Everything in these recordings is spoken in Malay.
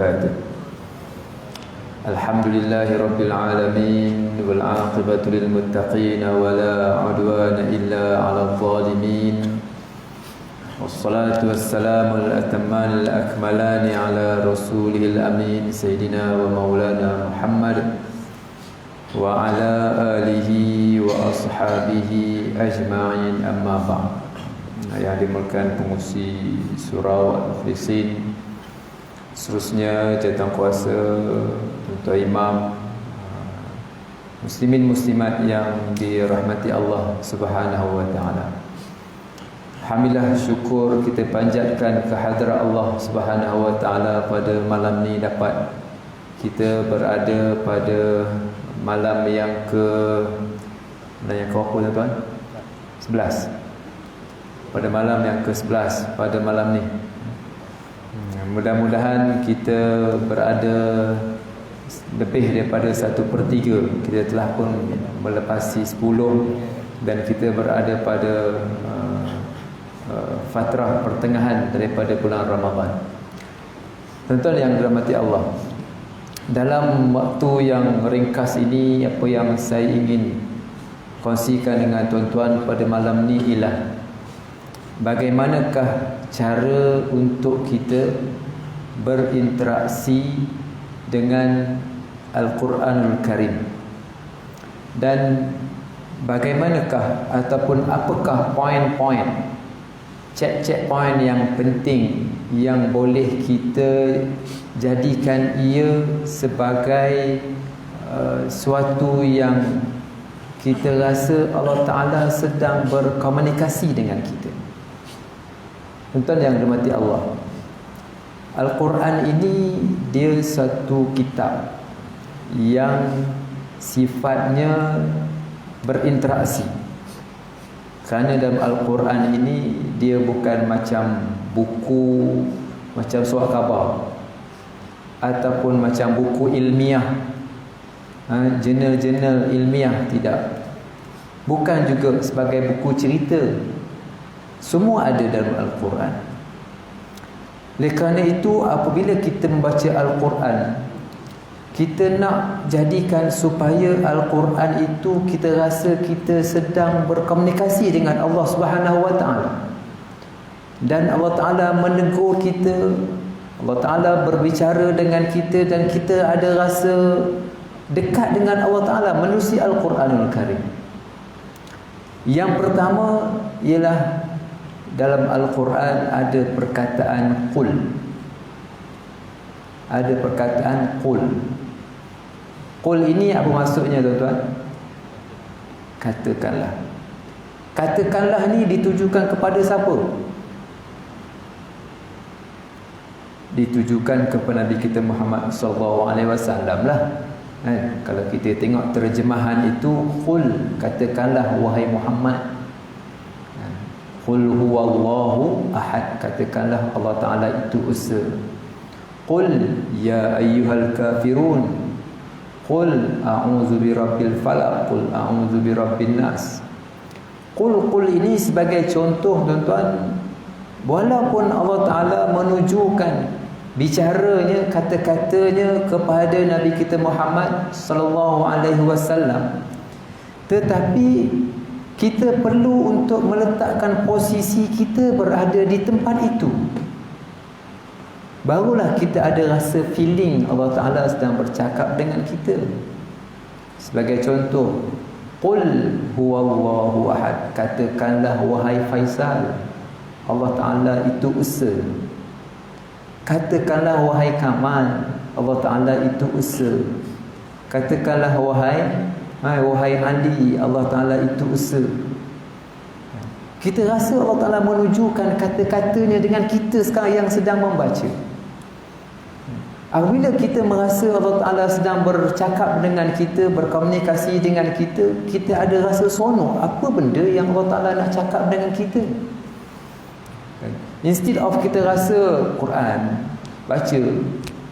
wabarakatuh. Alhamdulillahi rabbil alamin wal aqibatu lil muttaqin wa la udwana illa 'alal zalimin. Wassalatu wassalamu al-atamman al-akmalan ala rasulihil amin sayyidina wa maulana Muhammad wa ala alihi wa ashabihi ajma'in, amma ba'd. Yang dimuliakan pengurusi surau Al-Muflisin, seterusnya jawatan kuasa, tuan imam, muslimin muslimat yang dirahmati Allah Subhanahu wa taala. Alhamdulillah, syukur kita panjatkan kehadrat Allah Subhanahu wa taala pada malam ni dapat kita berada pada malam yang berapa tuan? 11. Pada malam yang ke-11 pada malam ni. Mudah-mudahan kita berada lebih daripada 1/3. Kita telah pun melepasi 10 dan kita berada pada fatrah pertengahan daripada bulan Ramadan. Tuan-tuan yang dirahmati Allah, dalam waktu yang ringkas ini, apa yang saya ingin kongsikan dengan tuan-tuan pada malam ni ialah bagaimanakah cara untuk kita berinteraksi dengan Al-Quranul Karim, dan bagaimanakah ataupun apakah poin-poin, check-point yang penting yang boleh kita jadikan ia sebagai suatu yang kita rasa Allah Ta'ala sedang berkomunikasi dengan kita. Tuan-tuan yang dirahmati Allah, Al-Quran ini dia satu kitab yang sifatnya berinteraksi. Kerana dalam Al-Quran ini dia bukan macam buku, macam surat khabar ataupun macam buku ilmiah, jurnal-jurnal ilmiah, tidak. Bukan juga sebagai buku cerita. Semua ada dalam Al-Quran. Oleh kerana itu, apabila kita membaca Al-Quran, kita nak jadikan supaya Al-Quran itu kita rasa kita sedang berkomunikasi dengan Allah Subhanahu wa taala. Dan Allah Taala menegur kita, Allah Taala berbicara dengan kita, dan kita ada rasa dekat dengan Allah Taala menerusi Al-Quranul Karim. Yang pertama ialah dalam Al-Quran ada perkataan qul. Ada perkataan qul. Qul ini apa maksudnya, tuan-tuan? Katakanlah. Katakanlah ni ditujukan kepada siapa? Ditujukan kepada Nabi kita Muhammad sallallahu alaihi wasallam lah. Kalau kita tengok terjemahan itu, qul, katakanlah wahai Muhammad. Qul huwallahu ahad, katakanlah Allah Ta'ala itu esa. Qul ya ayyuhal kafirun, qul a'udzu birabbil falaq, qul a'udzu birabbin nas. Qul ini sebagai contoh, tuan-tuan, walaupun Allah Ta'ala menunjukkan bicaranya, kata-katanya kepada Nabi kita Muhammad sallallahu alaihi wasallam, tetapi kita perlu untuk meletakkan posisi kita berada di tempat itu. Barulah kita ada rasa feeling Allah Ta'ala sedang bercakap dengan kita. Sebagai contoh, qul huwallahu ahad, katakanlah wahai Faisal, Allah Ta'ala itu esa. Katakanlah wahai Kamal, Allah Ta'ala itu esa. Katakanlah wahai Andi, Allah Ta'ala itu esa. Kita rasa Allah Ta'ala menunjukkan kata-katanya dengan kita sekarang yang sedang membaca. Apabila kita merasa Allah Ta'ala sedang bercakap dengan kita, berkomunikasi dengan kita, kita ada rasa seronok. Apa benda yang Allah Ta'ala nak cakap dengan kita? Instead of kita rasa Quran, baca,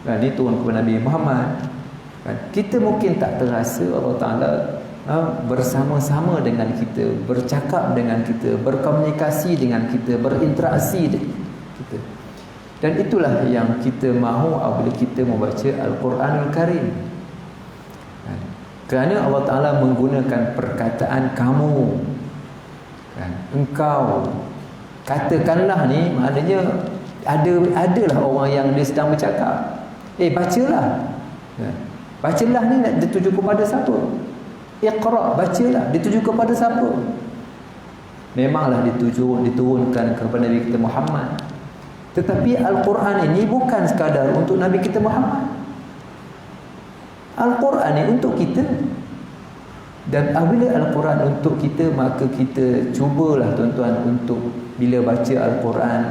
dia turun kepada Nabi Muhammad, kita mungkin tak terasa Allah Ta'ala bersama-sama dengan kita, bercakap dengan kita, berkomunikasi dengan kita, berinteraksi dengan kita. Dan itulah yang kita mahu apabila kita membaca Al-Quranul Karim. Kerana Allah Ta'ala menggunakan perkataan kamu, engkau. Katakanlah ni maknanya adalah orang yang dia sedang bercakap. Bacalah. Bacalah ni dituju kepada siapa? Iqra, bacalah. Dituju kepada siapa? Memanglah diturunkan kepada Nabi kita Muhammad. Tetapi Al-Quran ini bukan sekadar untuk Nabi kita Muhammad. Al-Quran ini untuk kita. Dan apabila Al-Quran untuk kita, maka kita cubalah tuan-tuan untuk bila baca Al-Quran,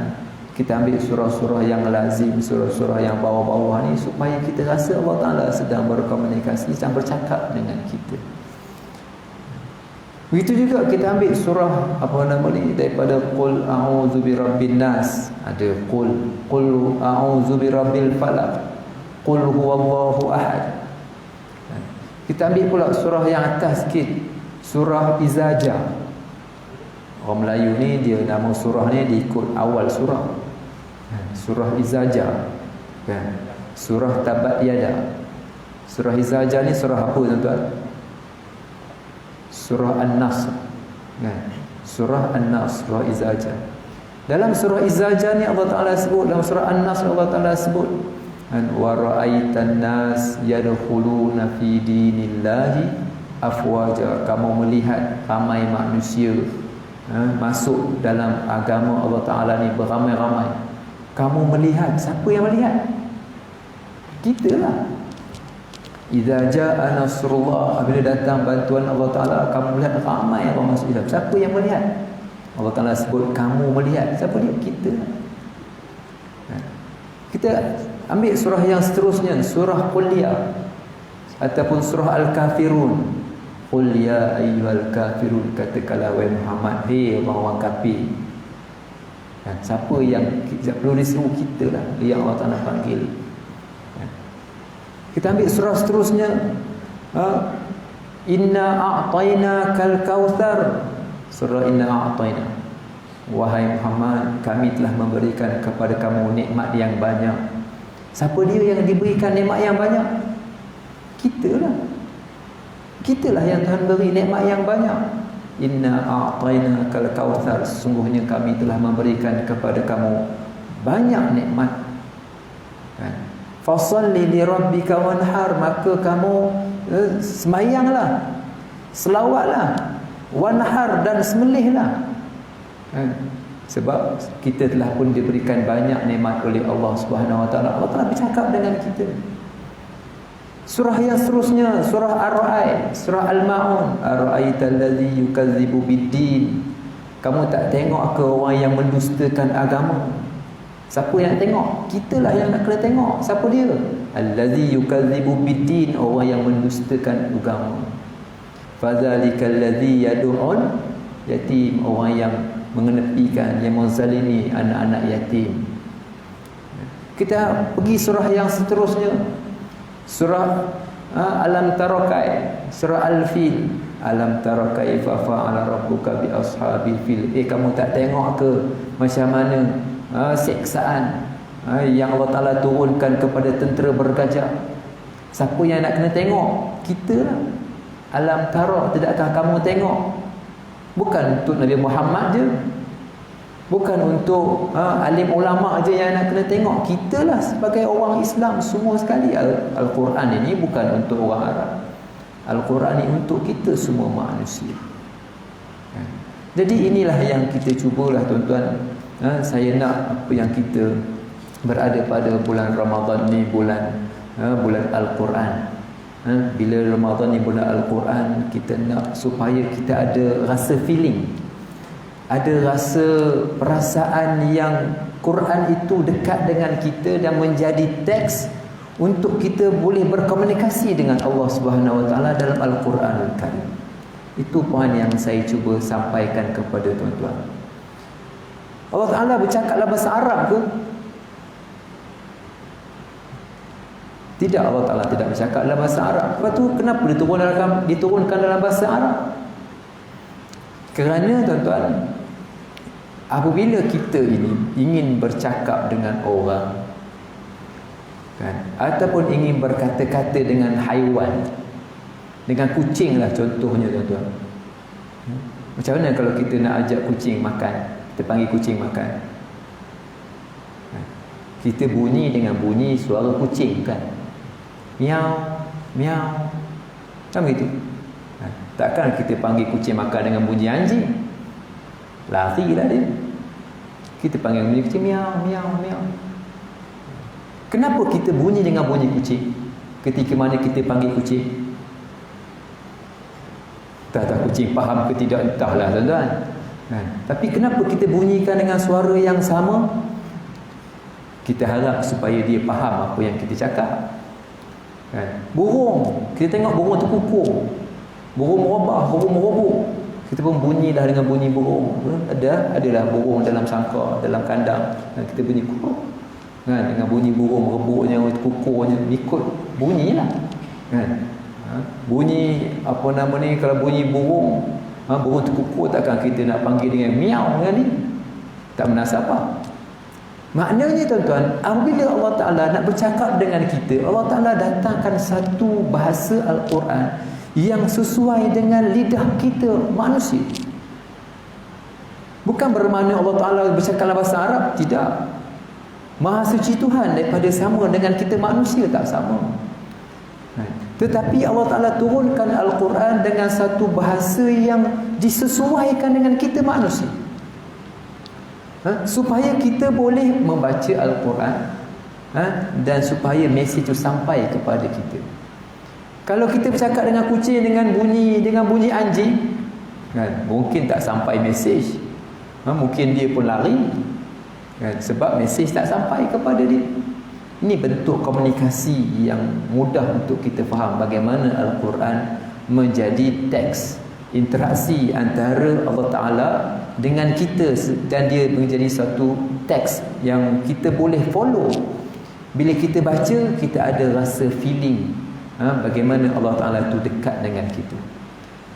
kita ambil surah-surah yang lazim, surah-surah yang bawah-bawah ni, supaya kita rasa Allah Ta'ala sedang berkomunikasi, sedang bercakap dengan kita. Begitu juga kita ambil surah daripada Qul a'udzu birabbin nas, ada Qul a'udzu birabbil falaq, Qul huwallahu ahad. Kita ambil pula surah yang atas sikit, surah Izaja. Orang Melayu ni dia nama surah ni diikut awal surah. Surah Izaja, surah Tabat Yada. Surah Izaja ni surah apa tuan-tuan? Surah An-Nasr. Surah An-Nasr, surah Izaja. Dalam surah Izaja ni Allah Ta'ala sebut, dalam surah An-Nasr Allah Ta'ala sebut, wa ra'aitan nas yadkhuluna fi dinillahi afwaja. Kamu melihat ramai manusia masuk dalam agama Allah Ta'ala ni beramai-ramai. Kamu melihat, siapa yang melihat? Kita lah. Idza jaa nasrullah, apabila datang bantuan Allah Ta'ala, kamu melihat ramai orang masuk Islam. Siapa yang melihat? Allah Ta'ala sebut kamu melihat. Siapa dia? Kita. Kita ambil surah yang seterusnya, surah Qul ya, ataupun surah Al-Kafirun. Qul ya ayyuhal kafirun, katakanlah wahai Muhammad, hei orang-orang kafir. Siapa yang perlu disuruh? kita lah, yang Allah Ta'ala panggil. Kita ambil surah seterusnya, Inna a'tayna kal kautsar, surah Inna a'tayna. Wahai Muhammad, kami telah memberikan kepada kamu nikmat yang banyak. Siapa dia yang diberikan nikmat yang banyak? Kita lah. Kita lah yang Tuhan beri nikmat yang banyak. Inna a'tayna kal kautsar, sesungguhnya kami telah memberikan kepada kamu banyak nikmat. Fasalli li rabbika wanhar, maka kamu sembahyanglah, selawatlah, wanhar, dan sembelihlah. Sebab kita telah pun diberikan banyak nikmat oleh Allah Subhanahu Wa Taala. Allah telah bercakap dengan kita. Surah yang seterusnya, surah Ar-Ra'd, surah Al-Ma'un. Ara'aital ladzi yukadzibu bid-din. Kamu tak tengok ke orang yang mendustakan agama? Siapa yang tengok? Kitalah yang nak kena tengok. Siapa dia? Allazi yukadzibu bid-din, orang yang mendustakan agama. Fadzalikal ladzi yad'un yatim, orang yang mengenepikan, yang menzalimi anak-anak yatim. Kita pergi surah yang seterusnya, surah Alam Tarakai, surah Al-Fil. Alam tara kaifa fa'ala rabbuka bi ashabil fil. Kamu tak tengok ke macam mana siksaan yang Allah Ta'ala turunkan kepada tentera bergajah? Siapa yang nak kena tengok? Kita lah. Alam tara, tidakkah kamu tengok? Bukan untuk Nabi Muhammad je, bukan untuk alim ulama je yang nak kena tengok. Kita lah sebagai orang Islam semua sekali. Al-Quran ini bukan untuk orang Arab. Al-Quran ini untuk kita semua manusia. Jadi inilah yang kita cubalah tuan-tuan. Saya nak apa yang kita berada pada bulan Ramadan ni, bulan Al-Quran. Bila Ramadan ni bulan Al-Quran, kita nak supaya kita ada rasa feeling, ada rasa perasaan yang Quran itu dekat dengan kita dan menjadi teks untuk kita boleh berkomunikasi dengan Allah Subhanahu Wa Taala dalam Al-Quranul Karim. Itu poin yang saya cuba sampaikan kepada tuan-tuan. Allah Ta'ala bercakap dalam bahasa Arab ke? Tidak, Allah Ta'ala tidak bercakap dalam bahasa Arab. Lepas tu kenapa diturunkan dalam bahasa Arab? Kerana tuan-tuan, apabila kita ini ingin bercakap dengan orang, kan, ataupun ingin berkata-kata dengan haiwan, dengan kucing lah contohnya tuan-tuan. Macam mana kalau kita nak ajak kucing makan, kita panggil kucing makan, kita bunyi dengan bunyi suara kucing, kan, miau miau, kan begitu. Takkan kita panggil kucing makan dengan bunyi anjing, larilah dia. Kita panggil bunyi kucing miau miau miau. Kenapa kita bunyi dengan bunyi kucing ketika mana kita panggil kucing? Tak kucing faham ke tidak, entahlah tuan-tuan. Tapi kenapa kita bunyikan dengan suara yang sama? Kita harap supaya dia faham apa yang kita cakap. Burung, kita tengok burung terkukur, burung merobah, burung merobok, kita pun bunyilah dengan bunyi burung. Adalah burung dalam sangkar, dalam kandang, kita bunyi kukur, dengan bunyi burung merebuknya, kukurnya, ikut bunyilah, kan. Bunyi apa nama ni, kalau bunyi burung, burung terkukur, takkan kita nak panggil dengan miau kan ni, tak menasabah. Maknanya tuan-tuan, apabila Allah Ta'ala nak bercakap dengan kita, Allah Ta'ala datangkan satu bahasa Al-Quran yang sesuai dengan lidah kita manusia. Bukan bermakna Allah Ta'ala bercakap dalam bahasa Arab, tidak. Maha suci Tuhan daripada sama dengan kita manusia, tak sama. Tetapi Allah Ta'ala turunkan Al-Quran dengan satu bahasa yang disesuaikan dengan kita manusia, supaya kita boleh membaca Al-Quran, dan supaya mesej itu sampai kepada kita. Kalau kita bercakap dengan kucing dengan bunyi anjing, kan, mungkin tak sampai mesej, mungkin dia pun lari, kan, sebab mesej tak sampai kepada dia. Ini bentuk komunikasi yang mudah untuk kita faham bagaimana Al-Quran menjadi teks, interaksi antara Allah Ta'ala dengan kita, dan dia menjadi satu teks yang kita boleh follow. Bila kita baca, kita ada rasa feeling, bagaimana Allah Ta'ala itu dekat dengan kita.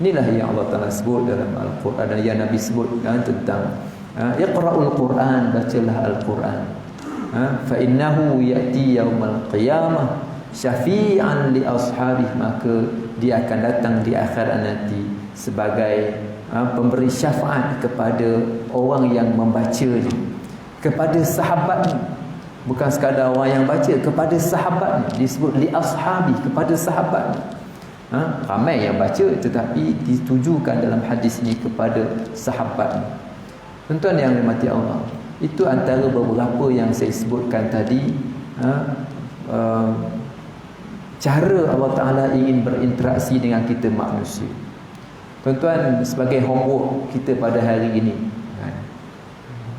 Inilah yang Allah Ta'ala sebut dalam Al-Quran, dan yang Nabi sebut tentang Iqra'ul Quran, bacalah Al-Quran, fa innahu ya'ti yaumal qiyamah syafi'an li ashabih, maka dia akan datang di akhirat nanti sebagai pemberi syafaat kepada orang yang membacanya, kepada sahabatnya. Bukan sekadar orang yang baca, kepada sahabatnya. Disebut li ashabi, kepada sahabatnya. Ramai yang baca, tetapi ditujukan dalam hadis ini kepada sahabatnya. Tuan-tuan yang dirahmati Allah, itu antara beberapa yang saya sebutkan tadi, cara Allah Ta'ala ingin berinteraksi dengan kita manusia. Tuan-tuan, sebagai homework kita pada hari ini,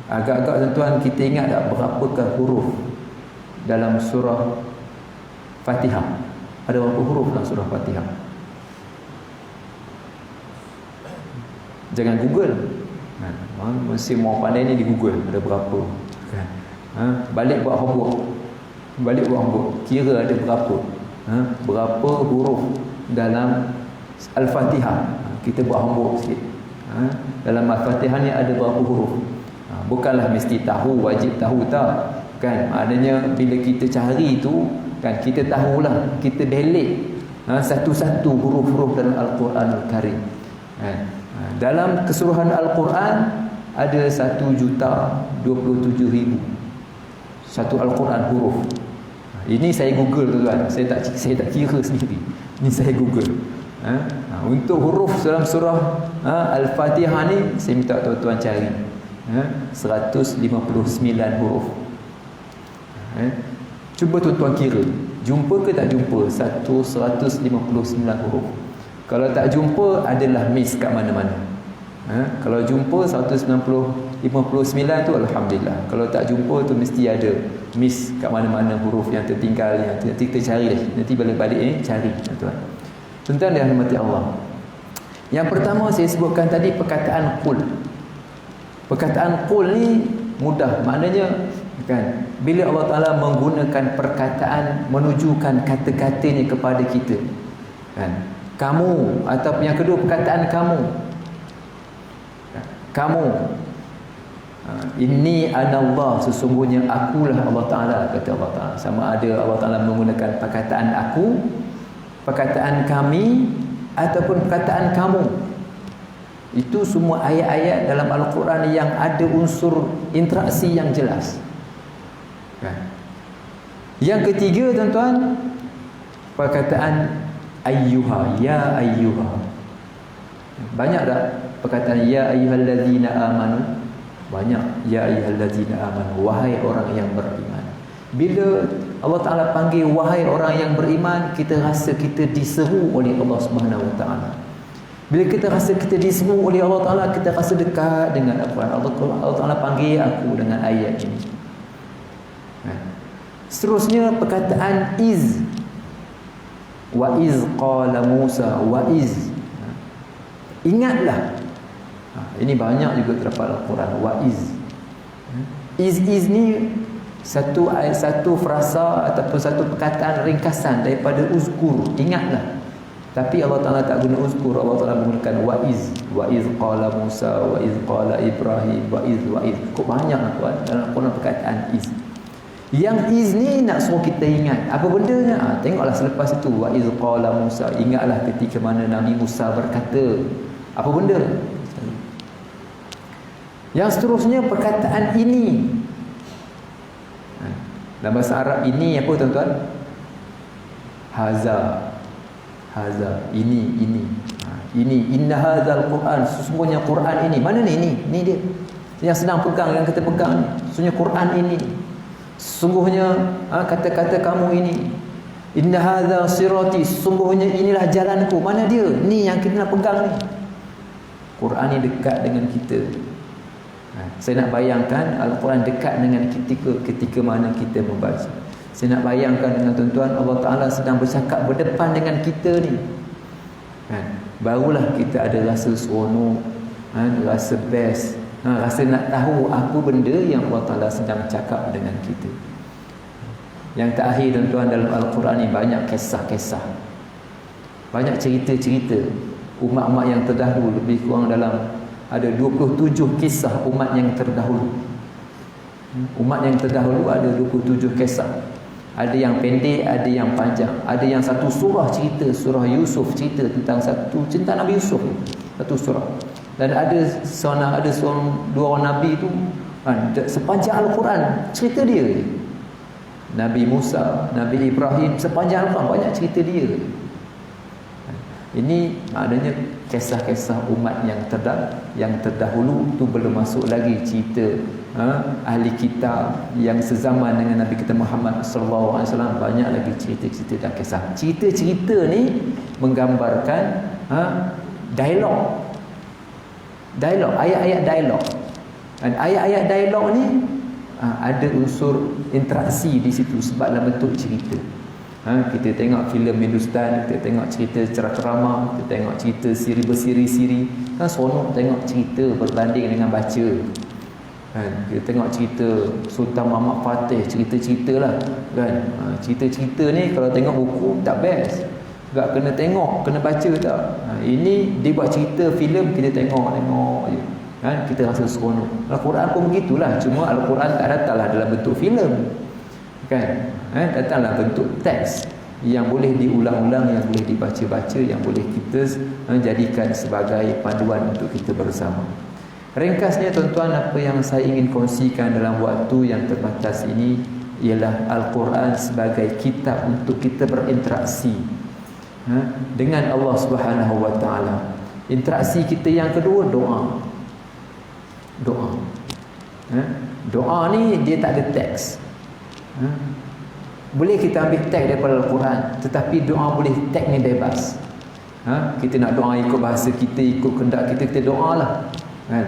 agak-agak tuan-tuan, kita ingat tak berapakah huruf dalam surah Fatihah? Ada berapa huruf dalam surah Fatihah? Jangan Google. Mesti mau pandai ni di Google ada berapa, kan? Balik buat homework, kira ada berapa, berapa huruf dalam Al-Fatihah. Kita buat homework sikit. Dalam Al-Fatihah ni ada berapa huruf? Bukanlah mesti tahu, wajib tahu, tak, kan? Maknanya bila kita cari tu, kan, kita tahulah, kita belik satu-satu huruf-huruf dalam Al-Quranul Karim, kan? Dalam keseluruhan Al-Quran ada 1,027,000 satu Al-Quran huruf. Ini saya Google tuan-tuan, saya tak kira sendiri. Ini saya Google. Untuk huruf dalam surah Al-Fatihah ni, saya minta tuan-tuan cari 159 huruf. Cuba tuan-tuan kira, jumpa ke tak jumpa 159 huruf? Kalau tak jumpa, adalah miss kat mana-mana. Kalau jumpa 159 tu alhamdulillah. Kalau tak jumpa tu mesti ada miss kat mana-mana huruf yang tertinggal, yang nanti kita cari dah. Nanti balik-balik cari, tuan-tuan. Tuan-tuan yang dirahmati Allah. Yang pertama saya sebutkan tadi perkataan qul. Perkataan qul ni mudah. Maknanya, kan, bila Allah Ta'ala menggunakan perkataan menunjukkan kata-katanya kepada kita, kan, kamu, ataupun yang kedua perkataan kamu, Inni anallah, sesungguhnya akulah Allah Ta'ala, kata Allah Ta'ala. Sama ada Allah Ta'ala menggunakan perkataan aku, perkataan kami, ataupun perkataan kamu. Itu semua ayat-ayat dalam Al-Quran yang ada unsur interaksi yang jelas. Kan? Yang ketiga tuan-tuan, perkataan ayyuha, ya ayyuha. Banyak tak perkataan ya ayyuhallazina amanu? Banyak. Ya ayyuhallazina amanu, wahai orang yang beriman. Bila Allah Ta'ala panggil wahai orang yang beriman, kita rasa kita diseru oleh Allah Subhanahu Wa Ta'ala. Bila kita rasa kita diseru oleh Allah Ta'ala, kita rasa dekat dengan Al-Quran. Allah Ta'ala panggil aku dengan ayat ini. Seterusnya perkataan iz. Wa iz qala Musa, wa iz. Ingatlah. Ini banyak juga terdapat Al-Quran. Wa iz. Iz ni satu ayat, satu frasa ataupun satu perkataan ringkasan daripada uzkur. Ingatlah. Tapi Allah Ta'ala tak guna uzkur. Allah Ta'ala menggunakan wa iz. Wa iz qala Musa, wa iz qala Ibrahim, wa iz, wa iz. Kok banyak tuan dalam Al-Quran perkataan iz. Yang iz ni nak suruh kita ingat. Apa bendanya? Tengoklah selepas itu. Wa iz qala Musa. Ingatlah ketika mana Nabi Musa berkata. Apa benda? Yang seterusnya perkataan ini. Dalam bahasa Arab ini apa tuan-tuan? Haza. Haza. Ini. Ini. Inna hadzal Quran. Sesungguhnya Quran ini. Mana ni? Ini dia. Yang sedang pegang, yang kita pegang ni. Sesungguhnya Quran ini. Sesungguhnya kata-kata kamu ini. Inna hadza sirati, sesungguhnya inilah jalanku. Mana dia? Ni yang kita nak pegang ni. Quran ni dekat dengan kita. Saya nak bayangkan Al-Quran dekat dengan kita ketika mana kita membaca. Saya nak bayangkan dengan tuan-tuan, Allah Ta'ala sedang bercakap berdepan dengan kita ni. Barulah kita ada rasa seronok, rasa best, rasa nak tahu apa benda yang Allah Ta'ala sedang cakap dengan kita. Yang terakhir tuan-tuan, dalam Al-Quran ni banyak kisah-kisah, banyak cerita-cerita umat-umat yang terdahulu. Lebih kurang dalam ada 27 kisah umat yang terdahulu. Umat yang terdahulu ada 27 kisah. Ada yang pendek, ada yang panjang. Ada yang satu surah cerita, surah Yusuf cerita tentang satu cinta Nabi Yusuf, satu surah. Dan ada dua orang Nabi itu sepanjang Al-Quran cerita dia. Nabi Musa, Nabi Ibrahim, sepanjang Al-Quran banyak cerita dia. Ini maknanya kisah-kisah umat yang terdahulu. Tu belum masuk lagi cerita ahli kitab yang sezaman dengan Nabi kita Muhammad sallallahu alaihi wasallam. Banyak lagi cerita-cerita dan kisah. Cerita-cerita ni menggambarkan dialog, ayat-ayat dialog. Dan ayat-ayat dialog ni ada unsur interaksi di situ sebab dalam bentuk cerita. Kita tengok filem Hindustan, kita tengok cerita ceramah, kita tengok cerita siri bersiri-siri, kan seronok tengok cerita berbanding dengan baca. Kita tengok cerita Sultan Muhammad Fatih, cerita-cerita lah kan. Cerita-cerita ni kalau tengok buku tak best, tak kena tengok, kena baca tak. Ini dia buat cerita filem, kita tengok je kan, kita rasa seronok. Al-Quran pun begitulah, cuma Al-Quran tak datanglah dalam bentuk filem kan, datanglah bentuk teks yang boleh diulang-ulang, yang boleh dibaca-baca, yang boleh kita jadikan sebagai panduan untuk kita bersama. Ringkasnya tuan-tuan, apa yang saya ingin kongsikan dalam waktu yang terbatas ini ialah Al-Quran sebagai kitab untuk kita berinteraksi dengan Allah Subhanahu Wa Taala. Interaksi kita yang kedua, doa. Doa ni dia tak ada teks. Boleh kita ambil teks daripada Al-Quran, tetapi doa boleh teks ni bebas. Kita nak doa ikut bahasa kita, ikut kehendak kita doa lah kan.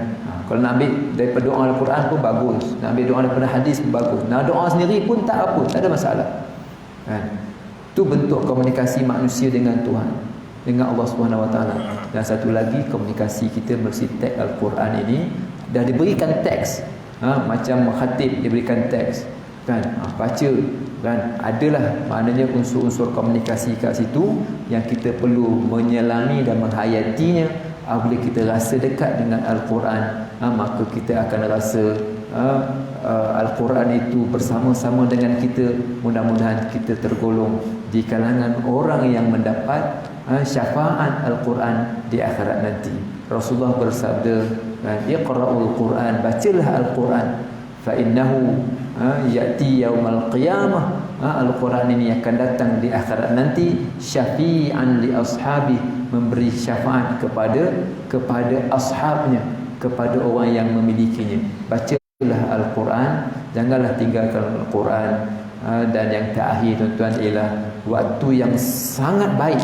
Kalau nak ambil daripada doa Al-Quran pun bagus, nak ambil doa daripada hadis pun bagus, nak doa sendiri pun tak apa, tak ada masalah kan. Itu bentuk komunikasi manusia dengan Tuhan, dengan Allah Subhanahu Wa Taala. Dan satu lagi, komunikasi kita melalui teks Al-Quran ini dah diberikan teks, macam khatib diberikan teks kan, baca kan, adalah maknanya unsur-unsur komunikasi kat situ yang kita perlu menyelami dan menghayatinya Apabila kita rasa dekat dengan Al-Quran, maka kita akan rasa Al-Quran itu bersama-sama dengan kita. Mudah-mudahan kita tergolong di kalangan orang yang mendapat syafaat Al-Quran di akhirat nanti. Rasulullah bersabda, iqra'ul Quran, bacalah Al-Quran, fa innahu ya'ti yaumal qiyamah. Al-Quran ini akan datang di akhirat nanti, syafi'an li ashabi, memberi syafaat kepada ashabnya, kepada orang yang memilikinya. Bacalah Al-Quran, janganlah tinggalkan Al-Quran. Dan yang terakhir tuan-tuan ialah waktu yang sangat baik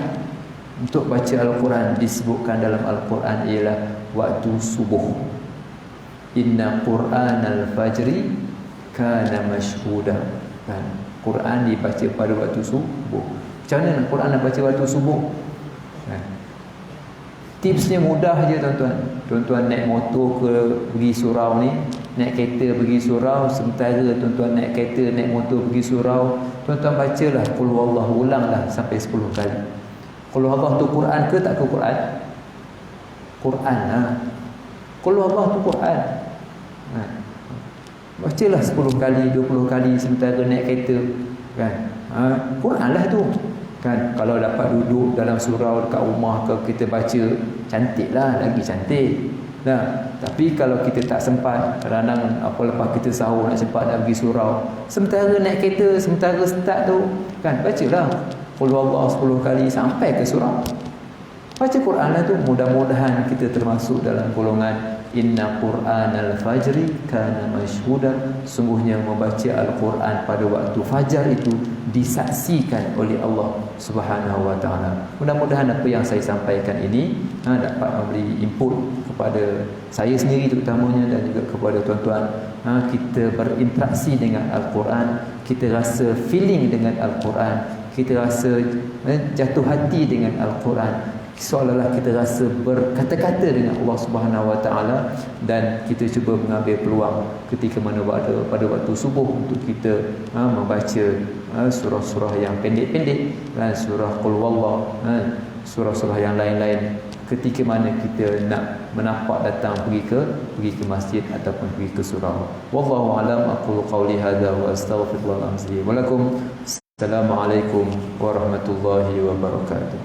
untuk baca Al-Quran, disebutkan dalam Al-Quran ialah waktu subuh. Inna Quran al-fajri kana mashhuda. Quran dibaca pada waktu subuh. Macam mana Quran nak baca waktu subuh? Tipsnya mudah je tuan-tuan. Tuan-tuan naik motor pergi surau ni, naik kereta pergi surau, sementara tuan-tuan naik kereta, naik motor pergi surau, tuan-tuan bacalah qul huwallahu, ulanglah sampai 10 kali. Qul huwallahu tu Quran ke tak ke Quran? Quran lah. Qul huwallahu tu Quran. Bacalah 10 kali, 20 kali sementara naik kereta, kan? Quran lah tu. Kan, kalau dapat duduk dalam surau dekat rumah ke, kita baca, cantiklah, lagi cantik. Nah, tapi kalau kita tak sempat, kadang apa lepas kita sahur nak sempat nak pergi surau, sementara naik kereta, sementara start tu, kan, bacalah qul huwallahu 10 kali sampai ke surau. Baca Quran lah tu. Mudah-mudahan kita termasuk dalam golongan inna Quran al-fajri kana mashhuda. Sungguhnya membaca Al-Quran pada waktu fajar itu disaksikan oleh Allah Subhanahu wa taala. Mudah-mudahan apa yang saya sampaikan ini dapat memberi input kepada saya sendiri terutamanya, dan juga kepada tuan-tuan. Kita berinteraksi dengan Al-Quran, kita rasa feeling dengan Al-Quran, kita rasa jatuh hati dengan Al-Quran, seolah-olah kita rasa berkata-kata dengan Allah Subhanahu wa taala, dan kita cuba mengambil peluang ketika mana pada waktu subuh untuk kita membaca surah-surah yang pendek-pendek, dan surah qul huwallahu, surah-surah yang lain-lain ketika mana kita nak menapak datang pergi ke masjid ataupun pergi ke surau. Wallahu alam, aqulu qawli hadza wa astaghfirullahal azim wa lakum. Assalamualaikum warahmatullahi wabarakatuh.